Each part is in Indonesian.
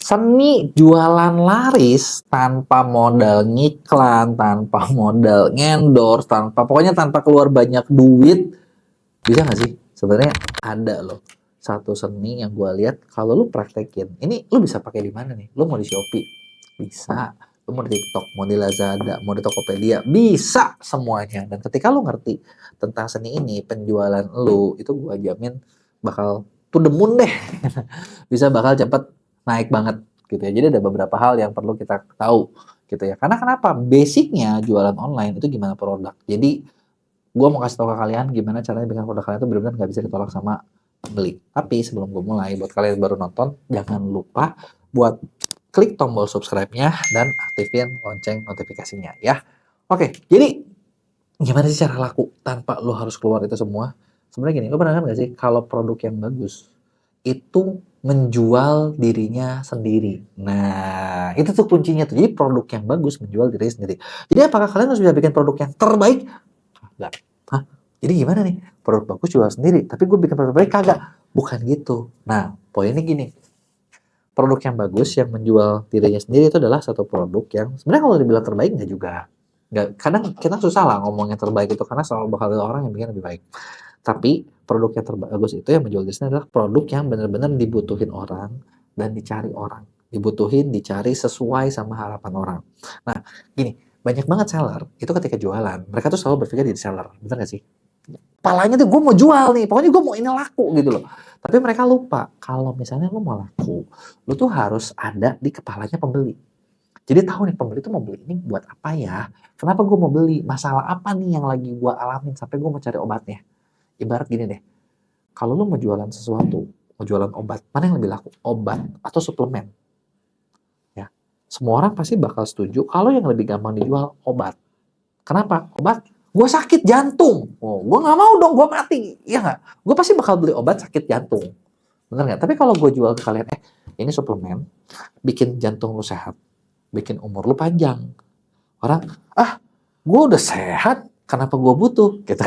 Seni jualan laris tanpa modal ngiklan, tanpa modal ngendorse, pokoknya tanpa keluar banyak duit, bisa nggak sih? Sebenarnya ada loh satu seni yang gue lihat kalau lu praktekin, ini lu bisa pakai di mana nih? Lu mau di Shopee, bisa. Lu mau di TikTok, mau di Lazada, mau di Tokopedia, bisa semuanya. Dan ketika lu ngerti tentang seni ini, penjualan lu itu gue jamin bakal to the moon deh. Bisa bakal cepet naik banget gitu ya. Jadi ada beberapa hal yang perlu kita tahu gitu ya. Karena kenapa? Basicnya jualan online itu gimana produk. Jadi gue mau kasih tahu ke kalian gimana caranya bikin produk kalian itu benar-benar nggak bisa ditolak sama pembeli. Tapi sebelum gue mulai, buat kalian yang baru nonton, jangan lupa buat klik tombol subscribe-nya dan aktifin lonceng notifikasinya ya. Oke, jadi gimana sih cara laku tanpa lo harus keluar itu semua? Sebenarnya gini, lo pernah nggak sih kalau produk yang bagus itu menjual dirinya sendiri. Nah, itu tuh kuncinya tuh. Jadi produk yang bagus menjual diri sendiri. Jadi apakah kalian harus bisa bikin produk yang terbaik? Enggak. Hah? Jadi gimana nih? Produk bagus jual sendiri, tapi gue bikin produk terbaik kagak? Bukan gitu. Nah, poinnya gini. Produk yang bagus yang menjual dirinya sendiri itu adalah satu produk yang sebenarnya kalau dibilang terbaik nggak juga. Nggak, kadang kita susah lah ngomong yang terbaik itu karena selalu bakal ada orang yang bikin lebih baik. Tapi produk yang terbagus itu yang menjual dirinya adalah produk yang benar-benar dibutuhin orang dan dicari orang. Dibutuhin, dicari sesuai sama harapan orang. Nah, gini, banyak banget seller itu ketika jualan, mereka tuh selalu berpikir jadi seller. Bener gak sih? Palanya tuh gue mau jual nih, pokoknya gue mau ini laku gitu loh. Tapi mereka lupa kalau misalnya lo mau laku, lo tuh harus ada di kepalanya pembeli. Jadi tahu nih pembeli tuh mau beli ini buat apa ya? Kenapa gue mau beli? Masalah apa nih yang lagi gue alamin sampai gue mau cari obatnya? Ibarat gini deh, kalau lo mau jualan sesuatu, mau jualan obat, mana yang lebih laku? Obat atau suplemen? Ya, semua orang pasti bakal setuju kalau yang lebih gampang dijual obat. Kenapa? Obat? Gue sakit jantung. Oh, gue nggak mau dong, gue mati. Iya nggak? Gue pasti bakal beli obat sakit jantung. Bener nggak? Tapi kalau gue jual ke kalian, ini suplemen, bikin jantung lu sehat, bikin umur lu panjang. Orang, gue udah sehat, kenapa gue butuh? Gitu.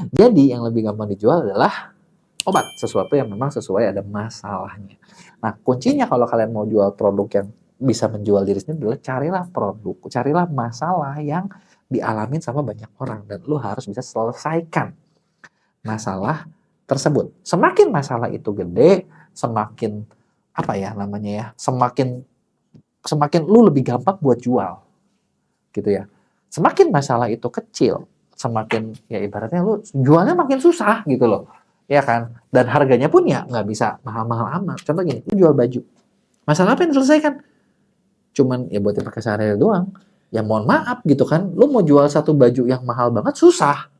Jadi yang lebih gampang dijual adalah obat, sesuatu yang memang sesuai ada masalahnya. Nah, kuncinya kalau kalian mau jual produk yang bisa menjual diri sendiri adalah carilah produk, carilah masalah yang dialamin sama banyak orang dan lu harus bisa selesaikan masalah tersebut. Semakin masalah itu gede, semakin apa ya namanya ya, semakin lu lebih gampang buat jual, gitu ya. Semakin masalah itu kecil, semakin ya ibaratnya lu jualnya makin susah gitu loh. Ya kan? Dan harganya pun ya nggak bisa mahal-mahal amat. Contoh gini, lu jual baju. Masalah apa yang diselesaikan? Cuman ya buat dipakai sehari-hari doang. Ya mohon maaf gitu kan, lu mau jual satu baju yang mahal banget susah.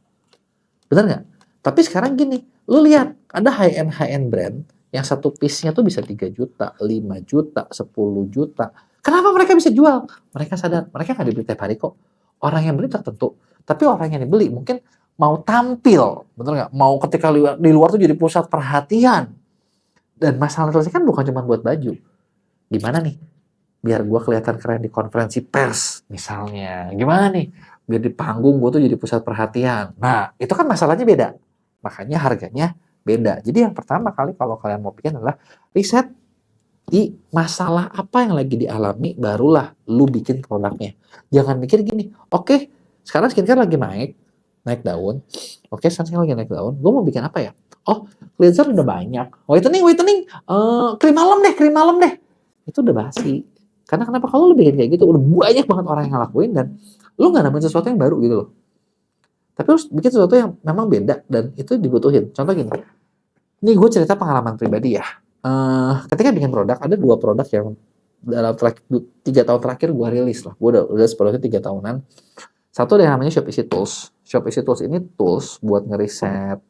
Bener nggak? Tapi sekarang gini, lu lihat ada high-end brand yang satu piece-nya tuh bisa 3 juta, 5 juta, 10 juta. Kenapa mereka bisa jual? Mereka sadar, mereka nggak dibeli tiap hari kok. Orang yang beli tertentu. Tapi orang yang dibeli mungkin mau tampil, bener nggak? Mau ketika di luar tuh jadi pusat perhatian. Dan masalah selesai kan bukan cuma buat baju. Gimana nih? Biar gue kelihatan keren di konferensi pers, misalnya. Gimana nih? Biar di panggung gue tuh jadi pusat perhatian. Nah, itu kan masalahnya beda. Makanya harganya beda. Jadi yang pertama kali kalau kalian mau bikin adalah riset di masalah apa yang lagi dialami, barulah lu bikin produknya. Jangan mikir gini, oke, sekarang skincare lagi naik daun. Oke, sekarang lagi naik daun. Gue mau bikin apa ya? Oh, cleanser udah banyak. Whitening, krim malam deh. Itu udah basi. Karena kenapa? Kalau lu bikin kayak gitu, udah banyak banget orang yang ngelakuin dan lu nggak nemuin sesuatu yang baru gitu loh. Tapi lu bikin sesuatu yang memang beda dan itu dibutuhin. Contoh gini, ini gue cerita pengalaman pribadi ya. Ketika bikin produk, ada 2 produk yang dalam 3 tahun terakhir gue rilis lah. Gue udah produknya 3 tahunan. Satu ada yang namanya Shop Easy Tools. Shop Easy Tools ini tools buat ngeriset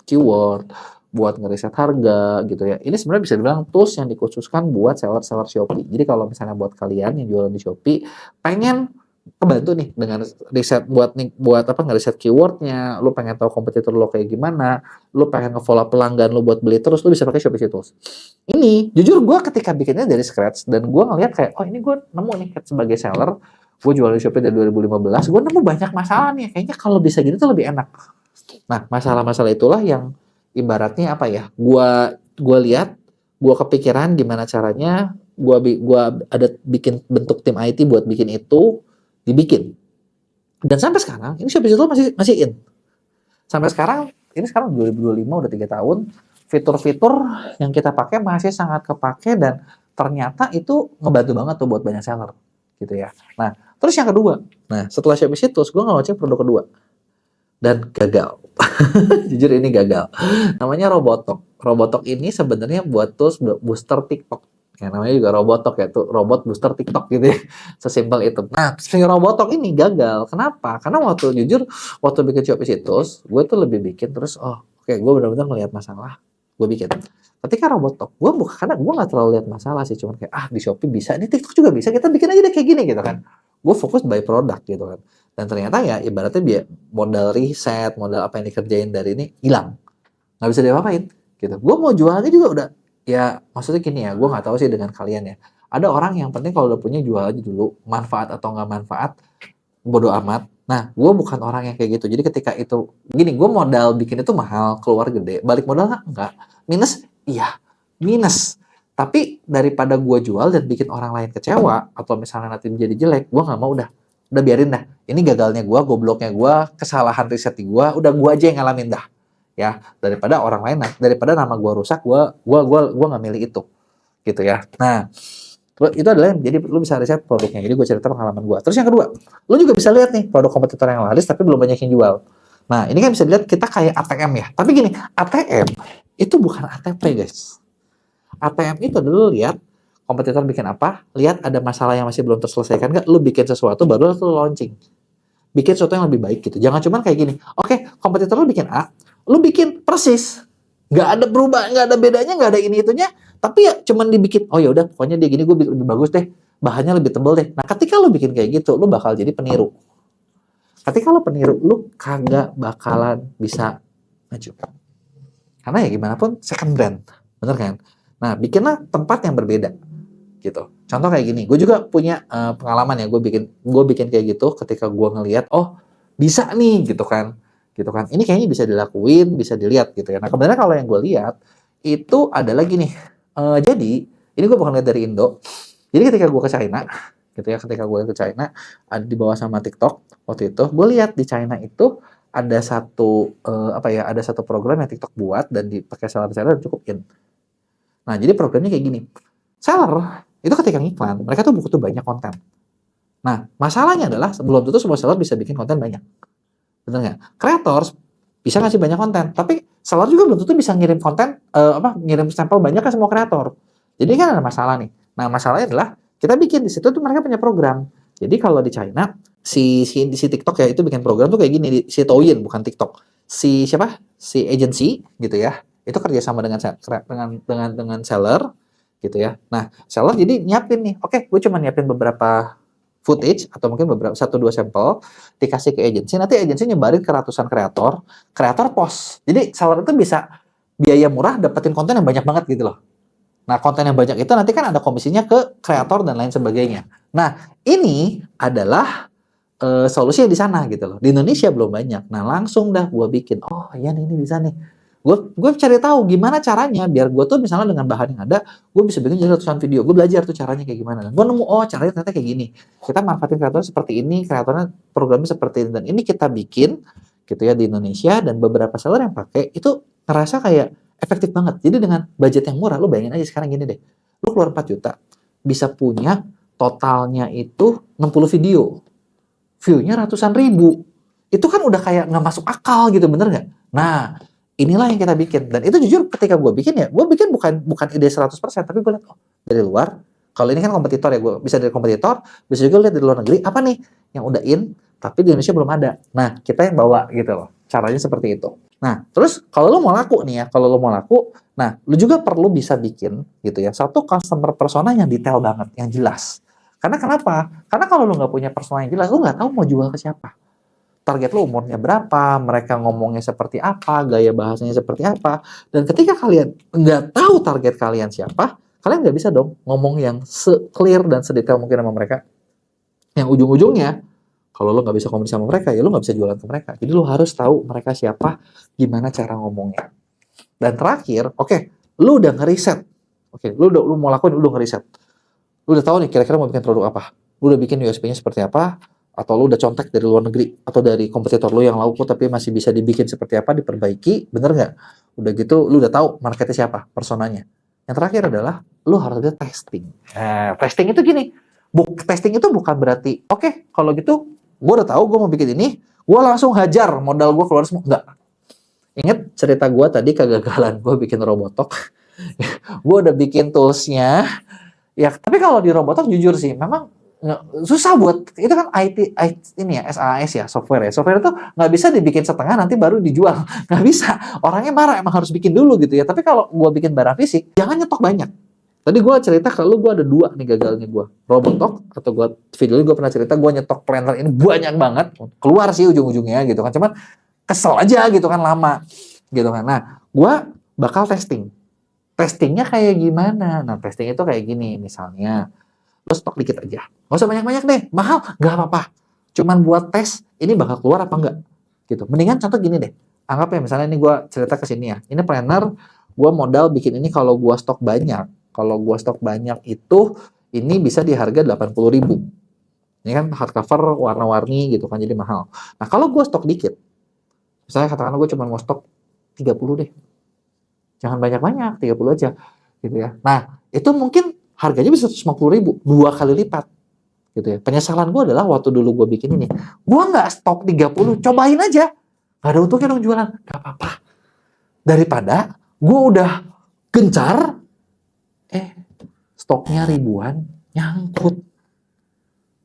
keyword, buat ngeriset harga gitu ya. Ini sebenarnya bisa dibilang tools yang dikhususkan buat seller-seller Shopee. Jadi kalau misalnya buat kalian yang jualan di Shopee, pengen kebantu nih dengan riset buat apa ngeriset keywordnya, lu pengen tahu kompetitor lo kayak gimana, lu pengen nge-follow pelanggan lu buat beli terus, lu bisa pakai Shopee Tools. Ini jujur gue ketika bikinnya dari scratch dan gue ngeliat kayak oh ini gue nemu nih sebagai seller, gue jual di Shopee dari 2015, gue nemu banyak masalah nih, kayaknya kalau bisa gitu tuh lebih enak. Nah masalah-masalah itulah yang ibaratnya apa ya, gue lihat, gue kepikiran gimana caranya gua ada bikin bentuk tim IT buat bikin itu, dibikin. Dan sampai sekarang ini Shopee Digital masih in. Sampai sekarang ini sekarang 2025 udah 3 tahun, fitur-fitur yang kita pakai masih sangat kepake dan ternyata itu ngebantu banget tuh buat banyak seller gitu ya. Nah, terus yang kedua. Nah, setelah Shopee Situs, gue nge-launching produk kedua dan gagal. Jujur ini gagal. Namanya Robotok. Robotok ini sebenarnya buat tools booster TikTok. Ya, namanya juga Robotok ya, tuh robot booster TikTok gitu ya. Sesimpel itu. Nah, si Robotok ini gagal. Kenapa? Karena waktu bikin Shopee Situs, gue tuh lebih bikin terus, oke, gue benar-benar ngelihat masalah, gue bikin. Ketika Robotok, karena gue nggak terlalu lihat masalah sih, cuman kayak, di Shopee bisa, di TikTok juga bisa, kita bikin aja deh kayak gini gitu kan. Gue fokus by product gitu kan. Dan ternyata ya ibaratnya modal riset, modal apa yang dikerjain dari ini hilang. Nggak bisa diapa-apain gitu. Gue mau jual lagi juga udah, ya maksudnya gini ya, gue nggak tahu sih dengan kalian ya. Ada orang yang penting kalau udah punya jual aja dulu, manfaat atau nggak manfaat, bodo amat. Nah, gue bukan orang yang kayak gitu. Jadi ketika itu, gini, gue modal bikin itu mahal, keluar gede. Balik modal nggak? Enggak. Minus? Iya, minus. Tapi daripada gue jual dan bikin orang lain kecewa, atau misalnya nanti menjadi jelek, gue nggak mau udah biarin dah. Ini gagalnya gue, gobloknya gue, kesalahan riset gue, udah gue aja yang ngalamin dah. Ya, daripada orang lain, daripada nama gue rusak, gue nggak milih itu. Gitu ya. Nah, itu adalah jadi lu bisa riset produknya. Jadi gue cerita pengalaman gue. Terus yang kedua, lu juga bisa lihat nih produk kompetitor yang laris tapi belum banyak yang jual. Nah, ini kan bisa dilihat kita kayak ATM ya. Tapi gini, ATM itu bukan ATP, guys. ATM itu dulu lihat kompetitor bikin apa, lihat ada masalah yang masih belum terselesaikan nggak, lu bikin sesuatu baru lu launching. Bikin sesuatu yang lebih baik gitu. Jangan cuman kayak gini, oke, kompetitor lu bikin A, lu bikin persis. Nggak ada berubah, nggak ada bedanya, nggak ada ini itunya, tapi ya cuman dibikin, oh ya udah, pokoknya dia gini, gue lebih bagus deh, bahannya lebih tebel deh. Nah, ketika lu bikin kayak gitu, lu bakal jadi peniru. Ketika lu peniru, lu kagak bakalan bisa maju. Karena ya gimana pun second brand, bener kan? Nah, bikinlah tempat yang berbeda, gitu. Contoh kayak gini, gue juga punya pengalaman ya, gue bikin kayak gitu, ketika gue ngelihat, oh bisa nih, gitu kan. Ini kayaknya bisa dilakuin, bisa dilihat gitu ya. Nah, kebenaran kalau yang gue lihat itu ada lagi nih. Jadi ini gue bukan lihat dari Indo. Jadi ketika gue ke China, gitu ya, ada di bawah sama TikTok waktu itu, gue lihat di China itu ada satu program yang TikTok buat dan dipakai seller-seller cukup in. Nah, jadi programnya kayak gini. Seller itu ketika ngiklan, mereka tuh butuh banyak konten. Nah, masalahnya adalah sebelum itu semua seller bisa bikin konten banyak. Bener nggak? Creators bisa ngasih banyak konten, tapi seller juga belum tentu bisa ngirim konten, ngirim sampel banyak ke semua kreator. Jadi kan ada masalah nih. Nah, masalahnya adalah kita bikin di situ tuh mereka punya program. Jadi kalau di China si TikTok ya itu bikin program tuh kayak gini, si Douyin bukan TikTok. Si agency gitu ya. Itu kerjasama dengan seller gitu ya. Nah, seller jadi nyiapin nih. Oke, gue cuma nyiapin beberapa footage atau mungkin beberapa 1-2 sampel dikasih ke agensi, nanti agensi nyebarin ke ratusan kreator post. Jadi seller itu bisa biaya murah dapetin konten yang banyak banget gitu loh. Nah, konten yang banyak itu nanti kan ada komisinya ke kreator dan lain sebagainya. Nah, ini adalah solusi yang di sana gitu loh. Di Indonesia belum banyak. Nah, langsung dah gue bikin. Oh, iya nih, ini bisa nih. Gue cari tahu gimana caranya biar gue tuh misalnya dengan bahan yang ada, gue bisa bikin jadi ratusan video. Gue belajar tuh caranya kayak gimana. Dan gue nemu, caranya ternyata kayak gini. Kita manfaatin kreator seperti ini, kreatornya programnya seperti ini. Dan ini kita bikin gitu ya di Indonesia, dan beberapa seller yang pakai itu ngerasa kayak efektif banget. Jadi dengan budget yang murah, lu bayangin aja sekarang gini deh. Lu keluar 4 juta, bisa punya totalnya itu 60 video. View-nya ratusan ribu. Itu kan udah kayak nggak masuk akal gitu, bener nggak? Nah, inilah yang kita bikin. Dan itu jujur ketika gue bikin ya, gue bikin bukan ide 100%, tapi gue lihat, dari luar, kalau ini kan kompetitor ya, gue bisa dari kompetitor, bisa juga lihat dari luar negeri, apa nih yang udah in, tapi di Indonesia belum ada. Nah, kita yang bawa gitu loh. Caranya seperti itu. Nah, terus kalau lo mau laku nih ya, nah, lo juga perlu bisa bikin gitu ya, satu customer persona yang detail banget, yang jelas. Karena kenapa? Karena kalau lo nggak punya persona yang jelas, lo nggak tahu mau jual ke siapa. Target lo umurnya berapa, mereka ngomongnya seperti apa, gaya bahasanya seperti apa. Dan ketika kalian nggak tahu target kalian siapa, kalian nggak bisa dong ngomong yang se-clear dan sedetail mungkin sama mereka. Yang ujung-ujungnya, kalau lo nggak bisa komunikasi sama mereka, ya lo nggak bisa jualan ke mereka. Jadi lo harus tahu mereka siapa, gimana cara ngomongnya. Dan terakhir, oke, lo udah ngeriset. Oke, lo mau lakuin, lo udah ngeriset. Lu udah tahu nih kira-kira mau bikin produk apa. Lu udah bikin USP-nya seperti apa, atau lu udah contek dari luar negeri, atau dari kompetitor lu yang laku tapi masih bisa dibikin seperti apa, diperbaiki, bener nggak? Udah gitu, lu udah tahu marketnya siapa, personanya. Yang terakhir adalah, lu harus ada testing. Nah, testing itu gini, testing itu bukan berarti, oke, kalau gitu, gue udah tahu gue mau bikin ini, gue langsung hajar modal gue keluar semua. Enggak. Ingat cerita gue tadi kegagalan gue bikin Robotok. Gue udah bikin toolsnya, ya, tapi kalau di Robotok jujur sih, memang susah buat, itu kan ini ya, SAS ya, software ya. Software itu nggak bisa dibikin setengah nanti baru dijual. Nggak bisa. Orangnya marah, emang harus bikin dulu gitu ya. Tapi kalau gue bikin barang fisik, jangan nyetok banyak. Tadi gue cerita kalau gue ada 2 nih gagalnya gue. Robotok, atau video ini gue pernah cerita, gue nyetok planner ini banyak banget. Keluar sih ujung-ujungnya gitu kan. Cuman kesel aja gitu kan, lama. Gitu kan. Nah, gue bakal testing. Testingnya kayak gimana? Nah, testing itu kayak gini, misalnya, lo stok dikit aja. Nggak usah banyak-banyak deh, mahal, nggak apa-apa. Cuman buat tes, ini bakal keluar apa enggak? Gitu. Mendingan contoh gini deh, anggap ya misalnya ini gue cerita ke sini ya, ini planner, gue modal bikin ini kalau gue stok banyak. Kalau gue stok banyak itu, ini bisa di harga 80.000. Ini kan hardcover, warna-warni gitu kan, jadi mahal. Nah, kalau gue stok dikit, misalnya katakanlah gue cuma mau stok 30 deh. Jangan banyak-banyak, 30 aja. Gitu ya. Nah, itu mungkin harganya bisa 150.000, 2 kali lipat. Gitu ya. Penyesalan gue adalah waktu dulu gue bikin ini, gue nggak stok 30, cobain aja. Gak ada untungnya dong jualan. Gak apa-apa. Daripada gue udah gencar, stoknya ribuan, nyangkut.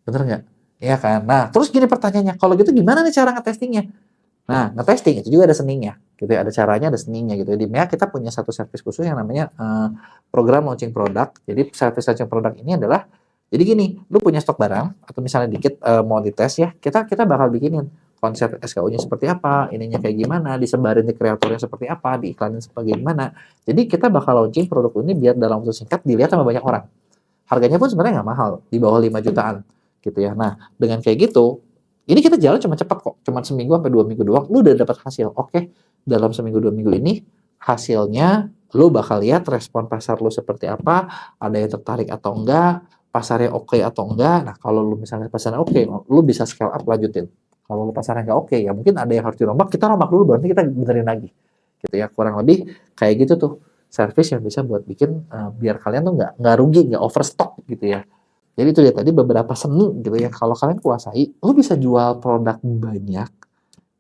Bener nggak? Iya kan? Nah, terus gini pertanyaannya, kalau gitu gimana nih cara ngetestingnya? Nah, ngetesting itu juga ada seninya, gitu ya. Ada caranya, ada seninya gitu. Di MEA kita punya satu service khusus yang namanya program launching product. Jadi service launching product ini adalah, jadi gini, lu punya stok barang atau misalnya dikit mau dites ya, kita bakal bikinin konsep SKU-nya seperti apa, ininya kayak gimana, disebarin di kreatornya seperti apa, diiklanin sebagai gimana. Jadi kita bakal launching produk ini biar dalam waktu singkat dilihat sama banyak orang. Harganya pun sebenarnya nggak mahal, di bawah 5 jutaan gitu ya. Nah, dengan kayak gitu, ini kita jalan cuma cepat kok, cuma seminggu sampai 2 minggu doang, lu udah dapat hasil. Oke, dalam seminggu 2 minggu ini hasilnya lu bakal lihat respon pasar lu seperti apa, ada yang tertarik atau enggak, pasarnya oke atau enggak. Nah, kalau lu misalnya pasarnya oke, lu bisa scale up lanjutin. Kalau lu pasarnya nggak oke, ya mungkin ada yang harus dirombak, kita rombak dulu baru nanti kita benerin lagi. Gitu ya, kurang lebih kayak gitu tuh. Service yang bisa buat bikin biar kalian tuh nggak rugi, nggak overstock gitu ya. Jadi itu dia tadi beberapa seni gitu ya. Kalau kalian kuasai, lu bisa jual produk banyak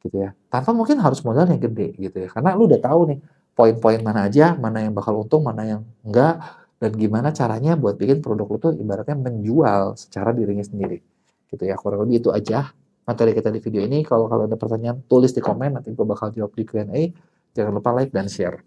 gitu ya. Tanpa mungkin harus modal yang gede gitu ya. Karena lu udah tahu nih poin-poin mana aja, mana yang bakal untung, mana yang enggak, dan gimana caranya buat bikin produk lu tuh ibaratnya menjual secara dirinya sendiri. Gitu ya. Kurang lebih itu aja materi kita di video ini. Kalau kalian ada pertanyaan, tulis di komen, nanti gue bakal jawab di Q&A. Jangan lupa like dan share.